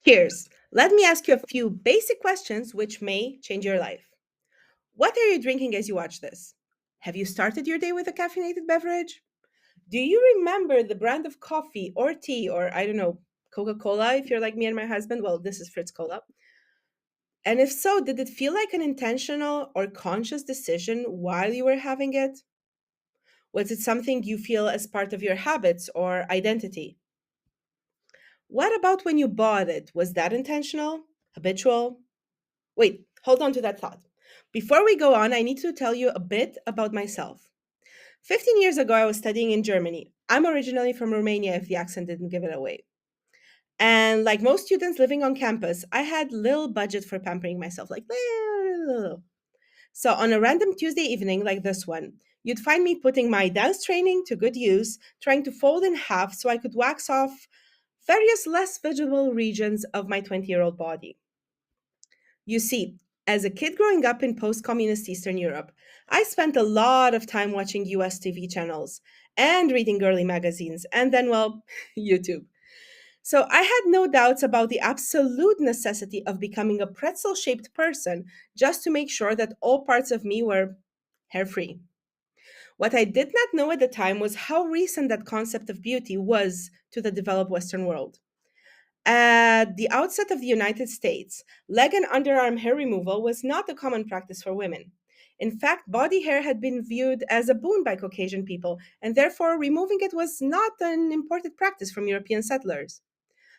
Cheers. Let me ask you a few basic questions which may change your life. What are you drinking as you watch this? Have you started your day with a caffeinated beverage? Do you remember the brand of coffee or tea or, I don't know, Coca Cola if you're like me and my husband? Well, this is Fritz Cola. And if so, did it feel like an intentional or conscious decision while you were having it? Was it something you feel as part of your habits or identity? What about when you bought it? Was that intentional? Habitual? Wait, hold on to that thought. Before we go on, I need to tell you a bit about myself. 15 years ago, I was studying in Germany. I'm originally from Romania, if the accent didn't give it away. And like most students living on campus, I had little budget for pampering myself, like little. So on a random Tuesday evening like this one, you'd find me putting my dance training to good use, trying to fold in half so I could wax off various less visible regions of my 20-year-old body. You see, as a kid growing up in post communist Eastern Europe, I spent a lot of time watching US TV channels and reading girly magazines, and then, well, YouTube. So I had no doubts about the absolute necessity of becoming a pretzel shaped person just to make sure that all parts of me were hair free. What I did not know at the time was how recent that concept of beauty was to the developed Western world. At the outset of the United States, leg and underarm hair removal was not a common practice for women. In fact, body hair had been viewed as a boon by Caucasian people, and therefore removing it was not an imported practice from European settlers.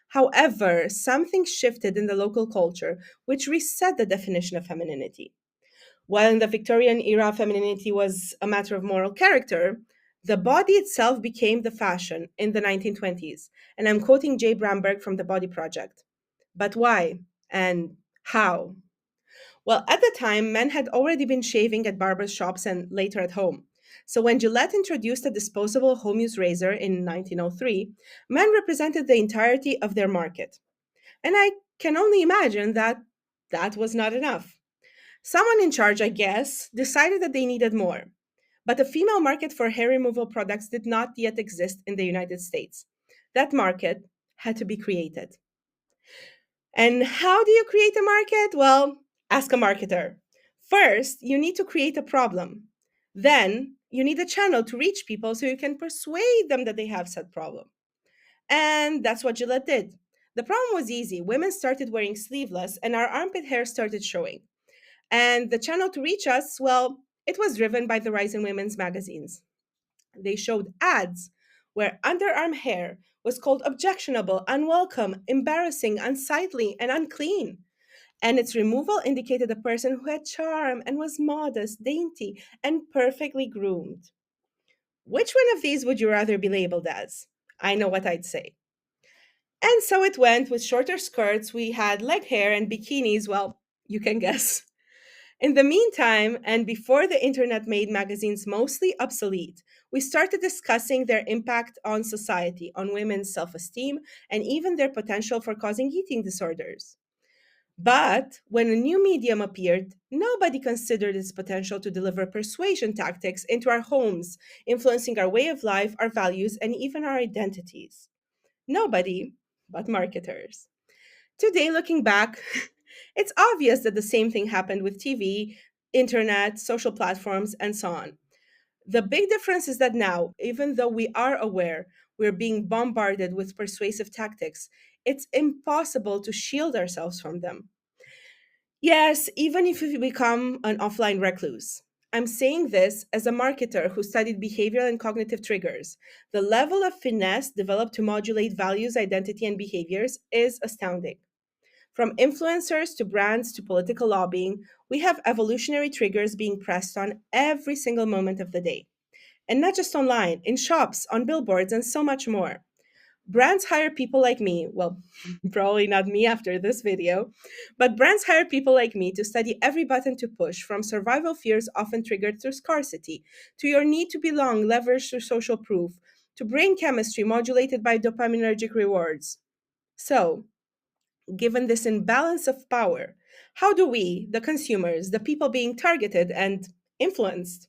However, something shifted in the local culture which reset the definition of femininity. While in the Victorian era femininity was a matter of moral character, the body itself became the fashion in the 1920s. And I'm quoting Jay Bramberg from the Body Project. But why? And how? Well, at the time, men had already been shaving at barbers' shops and later at home. So when Gillette introduced a disposable home use razor in 1903, men represented the entirety of their market. And I can only imagine that that was not enough. Someone in charge, I guess, decided that they needed more. But a female market for hair removal products did not yet exist in the United States. That market had to be created. And how do you create a market? Well, ask a marketer. First, you need to create a problem. Then, you need a channel to reach people so you can persuade them that they have said problem. And that's what Gillette did. The problem was easy. Women started wearing sleeveless, and our armpit hair started showing. And the channel to reach us, well, it was driven by the rise in women's magazines. They showed ads where underarm hair was called objectionable, unwelcome, embarrassing, unsightly, and unclean. And its removal indicated a person who had charm and was modest, dainty, and perfectly groomed. Which one of these would you rather be labeled as? I know what I'd say. And so it went with shorter skirts, we had leg hair and bikinis, well, you can guess. In the meantime, and before the internet made magazines mostly obsolete, we started discussing their impact on society, on women's self esteem, and even their potential for causing eating disorders. But when a new medium appeared, nobody considered its potential to deliver persuasion tactics into our homes, influencing our way of life, our values, and even our identities. Nobody but marketers. Today, looking back, it's obvious that the same thing happened with TV, internet, social platforms, and so on. The big difference is that now, even though we are aware we're being bombarded with persuasive tactics, it's impossible to shield ourselves from them. Yes, even if we become an offline recluse. I'm saying this as a marketer who studied behavioral and cognitive triggers. The level of finesse developed to modulate values, identity, and behaviors is astounding. From influencers to brands to political lobbying, we have evolutionary triggers being pressed on every single moment of the day. And not just online, in shops, on billboards, and so much more. Brands hire people like me, well, probably not me after this video, but brands hire people like me to study every button to push, from survival fears often triggered through scarcity, to your need to belong leveraged through social proof, to brain chemistry modulated by dopaminergic rewards. So, given this imbalance of power, how do we, the consumers, the people being targeted and influenced,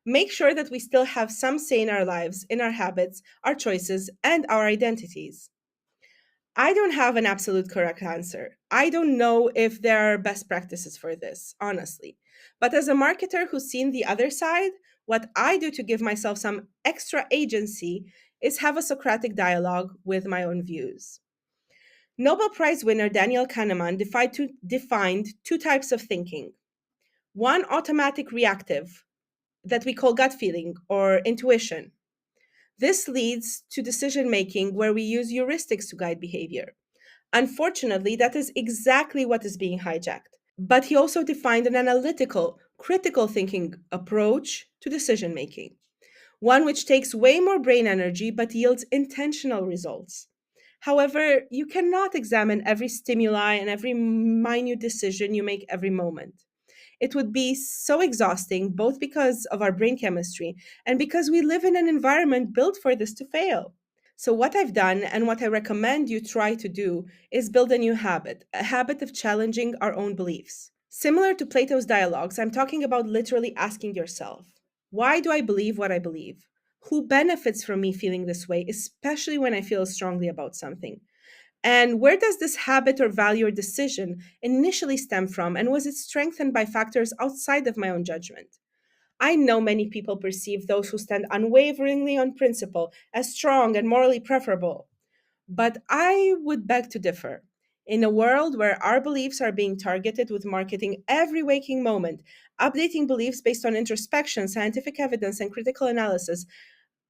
make sure that we still have some say in our lives, in our habits, our choices, and our identities? I don't have an absolute correct answer. I don't know if there are best practices for this, honestly. But as a marketer who's seen the other side, what I do to give myself some extra agency is have a Socratic dialogue with my own views. Nobel Prize winner Daniel Kahneman defined two types of thinking: one, automatic reactive, that we call gut feeling or intuition. This leads to decision making where we use heuristics to guide behavior. Unfortunately, that is exactly what is being hijacked. But he also defined an analytical, critical thinking approach to decision making, one which takes way more brain energy but yields intentional results. However, you cannot examine every stimuli and every minute decision you make every moment. It would be so exhausting, both because of our brain chemistry and because we live in an environment built for this to fail. So, what I've done and what I recommend you try to do is build a new habit, a habit of challenging our own beliefs. Similar to Plato's dialogues, I'm talking about literally asking yourself, why do I believe what I believe? Who benefits from me feeling this way, especially when I feel strongly about something? And where does this habit or value or decision initially stem from? And was it strengthened by factors outside of my own judgment? I know many people perceive those who stand unwaveringly on principle as strong and morally preferable, but I would beg to differ. In a world where our beliefs are being targeted with marketing every waking moment, updating beliefs based on introspection, scientific evidence, and critical analysis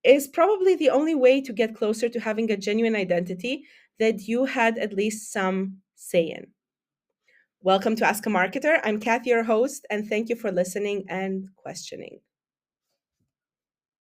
is probably the only way to get closer to having a genuine identity that you had at least some say in. Welcome to Ask a Marketer. I'm Kathy, your host, and thank you for listening and questioning.